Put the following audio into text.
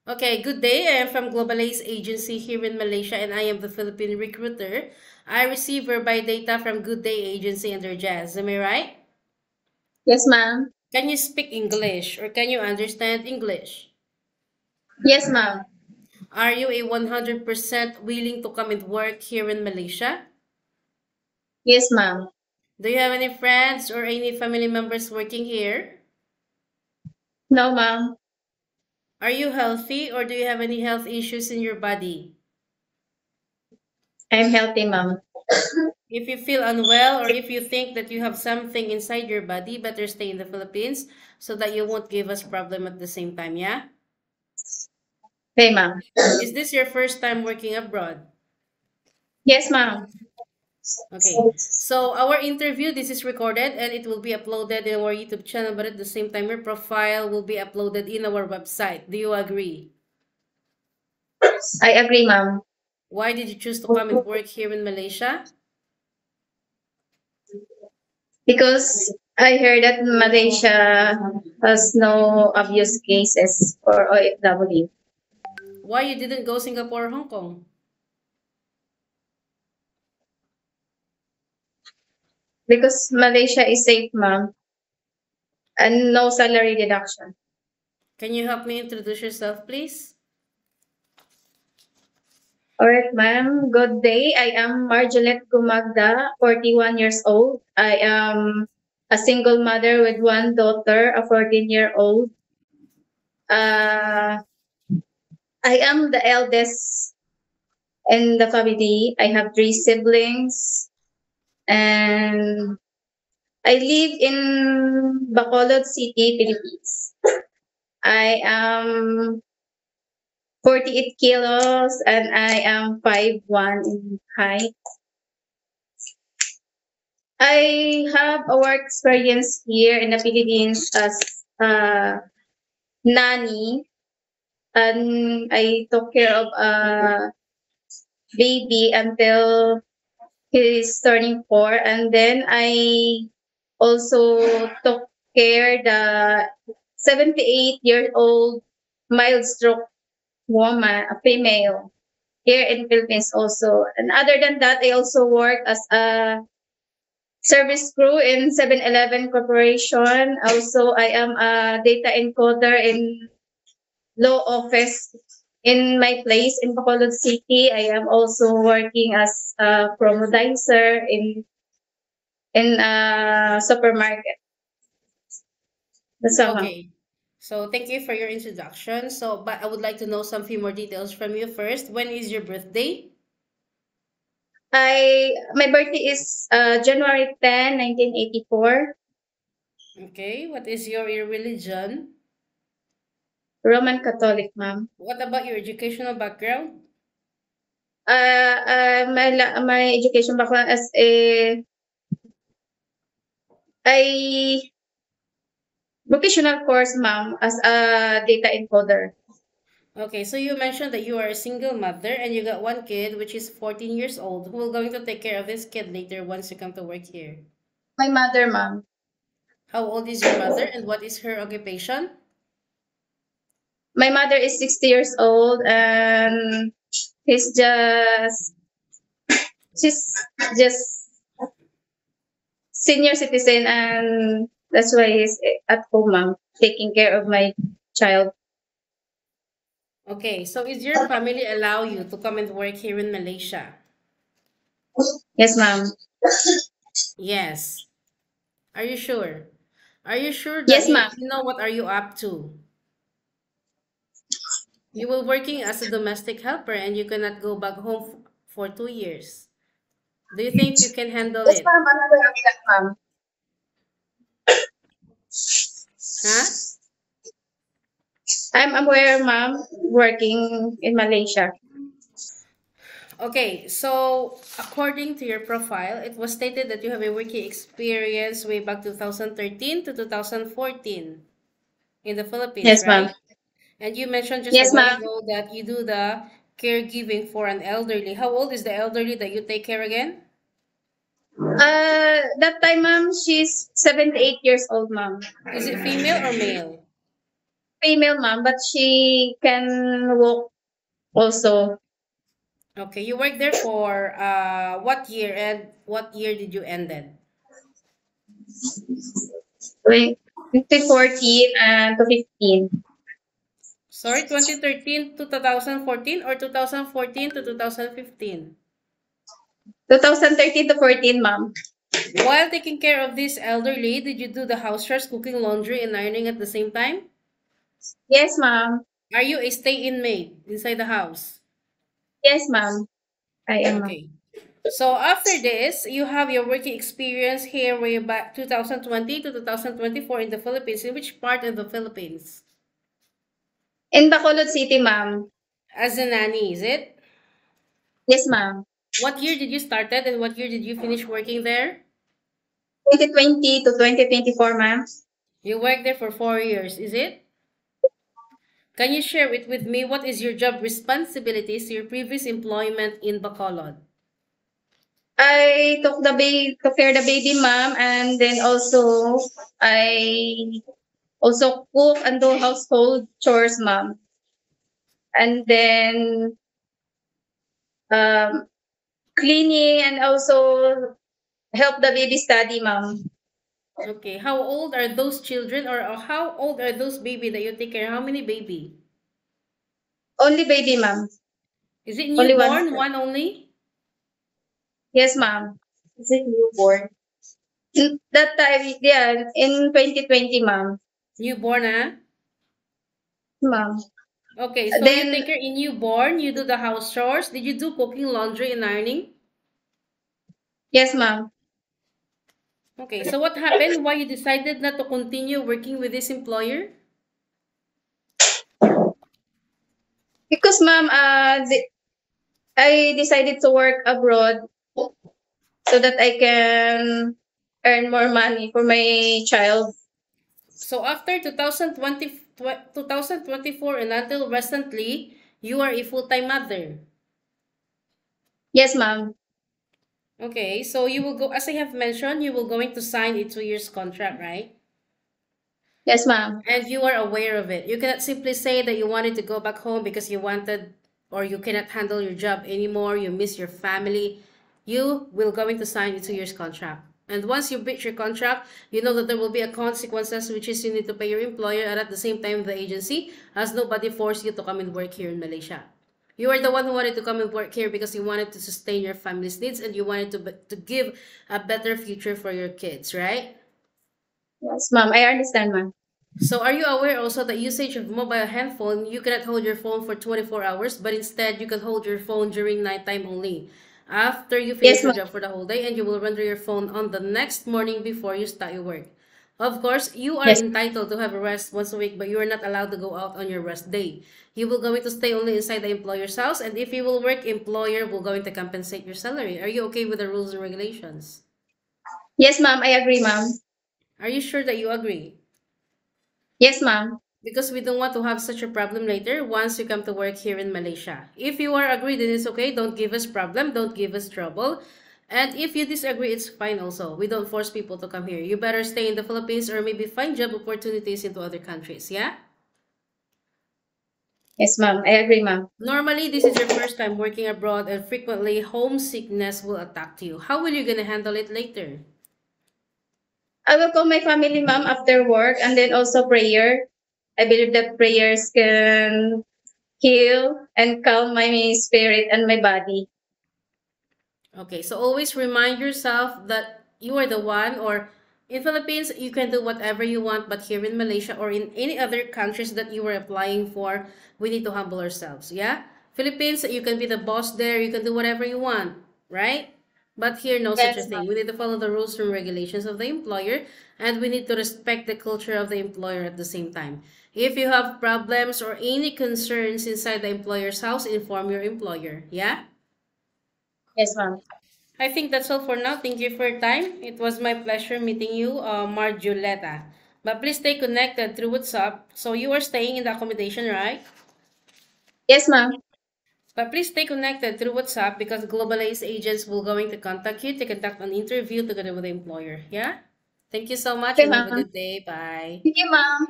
Okay, good day. I am from Globalize Agency here in Malaysia and I am the Philippine recruiter. I receive verify data from Good Day Agency under Jazz. Am I right? Yes, ma'am. Can you speak English or can you understand English? Yes, ma'am. Are you a 100% willing to come and work here in Malaysia? Yes, ma'am. Do you have any friends or any family members working here? No, ma'am. Are you healthy or do you have any health issues in your body? I'm healthy, ma'am. If you feel unwell or if you think that you have something inside your body, better stay in the Philippines so that you won't give us problem at the same time, yeah? Okay, ma'am. Is this your first time working abroad? Yes, ma'am. Okay. So our interview, this is recorded and it will be uploaded in our YouTube channel, but at the same time, your profile will be uploaded in our website. Do you agree? I agree, ma'am. Why did you choose to come and work here in Malaysia? Because I heard that Malaysia has no abuse cases for OFW. Why you didn't go Singapore or Hong Kong? Because Malaysia is safe, ma'am, and no salary deduction. Can you help me introduce yourself, please? All right, ma'am. Good day. I am Marjolet Gumagda, 41 years old. I am a single mother with one daughter, a 14-year-old. Uh, I am the eldest in the family. I have three siblings, and I live in Bacolod City, Philippines. I am 48 kilos and I am 5'1" in height. I have a work experience here in the Philippines as a nanny, and I took care of a baby until he's turning 4, and then I also took care the 78-year-old mild stroke woman, a female, here in Philippines also. And other than that, I also work as a service crew in 7-Eleven Corporation. Also, I am a data encoder in law office in my place in Bacolod City. I am also working as a promodizer in a supermarket. That's all, ma'am. Okay. So thank you for your introduction. So, but I would like to know some few more details from you first. When is your birthday? My birthday is January 10, 1984. Okay. What is your religion? Roman Catholic, ma'am. What about your educational background? My education background as a I vocational course, ma'am, as a data encoder. Okay, so you mentioned that you are a single mother and you got one kid which is 14 years old who will going to take care of this kid later once you come to work here. My mother, ma'am. How old is your mother and what is her occupation? My mother is 60 years old, and he's just she's just senior citizen, and that's why he's at home, ma'am, taking care of my child. Okay, so is your family allow you to come and work here in Malaysia? Yes, ma'am. Yes. Are you sure? Are you sure that Yes, you, ma'am. you know what are you up to? You were working as a domestic helper and you cannot go back home for 2 years. Do you think you can handle Yes, it? ma'am. I'm aware of that, ma'am. Huh? I'm aware, ma'am, working in Malaysia. Okay, so according to your profile, it was stated that you have a working experience way back 2013 to 2014 in the Philippines, Yes, ma'am. right? And you mentioned just a Yes, while ma'am. ago that you do the caregiving for an elderly. How old is the elderly that you take care again? That time, ma'am, she's 78 years old, ma'am. Is it female or male? female, ma'am, but she can walk also. Okay, you worked there for what year and what year did you end it? 2014 and to 15. Sorry, 2013 to 2014 or 2014 to 2015? 2013 to 14, ma'am. While taking care of this elderly, did you do the house chores, cooking, laundry, and ironing at the same time? Yes, ma'am. Are you a stay-in maid inside the house? Yes, ma'am. I am, ma'am. Okay. So after this, you have your working experience here way back 2020 to 2024 in the Philippines. In which part of the Philippines? In Bacolod City, ma'am. As a nanny, is it? Yes, ma'am. What year did you started and what year did you finish working there? 2020 to 2024, ma'am. You worked there for 4 years, is it? Can you share it with me? What is your job responsibilities, your previous employment in Bacolod? I took care of the baby, ma'am, and then also I also cook and do household chores, ma'am. And then um, cleaning and also help the baby study, ma'am. Okay, how old are those children or how old are those baby that you take care? How many baby? Only baby, ma'am. Is it Only one. newborn, one only? Yes, ma'am. Is it newborn? That time, yeah, in 2020, ma'am. Newborn, huh? Ma'am. Okay, so you Then, take care in newborn, you do the house chores. Did you do cooking, laundry, and ironing? yes, ma'am. Okay, so what happened? Why you decided not to continue working with this employer? Because, ma'am, I decided to work abroad so that I can earn more money for my child. So after 2024 and until recently, you are a full-time mother. Yes, ma'am. Okay, so you will go, as I have mentioned, you will going to sign a 2 years contract, right? Yes, ma'am. And you are aware of it. You cannot simply say that you wanted to go back home because you wanted or you cannot handle your job anymore, you miss your family. You will going to sign a 2 years contract. And once you breach your contract, you know that there will be a consequences which is you need to pay your employer and at the same time the agency as nobody forced you to come and work here in Malaysia. You are the one who wanted to come and work here because you wanted to sustain your family's needs and you wanted to give a better future for your kids, right? Yes, ma'am. I understand, ma'am. So are you aware also that usage of mobile handphone, you cannot hold your phone for 24 hours, but instead you can hold your phone during nighttime only. After you finish Yes, your ma'am. job for the whole day and you will render your phone on the next morning before you start your work. Of course, you are Yes. entitled to have a rest once a week, but you are not allowed to go out on your rest day. You will going to stay only inside the employer's house, and if you will work, employer will going to compensate your salary. Are you okay with the rules and regulations? Yes, ma'am. I agree, ma'am. Are you sure that you agree? Yes, ma'am. Because we don't want to have such a problem later once you come to work here in Malaysia. If you are agreed, then it's okay. Don't give us problem. Don't give us trouble. And if you disagree, it's fine also. We don't force people to come here. You better stay in the Philippines or maybe find job opportunities into other countries. Yeah? Yes, ma'am. I agree, ma'am. Normally, this is your first time working abroad and frequently homesickness will attack you. How will you gonna handle it later? I will call my family, ma'am, after work and then also prayer. I believe that prayers can heal and calm my spirit and my body. Okay, so always remind yourself that you are the one or in Philippines you can do whatever you want, but here in Malaysia or in any other countries that you were applying for, we need to humble ourselves. Yeah? Philippines, you can be the boss there, you can do whatever you want, right? But here no such a Yes, ma'am. thing. We need to follow the rules and regulations of the employer and we need to respect the culture of the employer at the same time. If you have problems or any concerns inside the employer's house, inform your employer. Yeah? Yes, ma'am. I think that's all for now. Thank you for your time. It was my pleasure meeting you, Marjuleta. But please stay connected through WhatsApp. So you are staying in the accommodation, right? Yes, ma'am. But please stay connected through WhatsApp because globalized agents will going to contact you to conduct an interview together with the employer. Yeah? Thank you so much Okay, and have a ma'am. good day. Bye. Thank you, ma'am.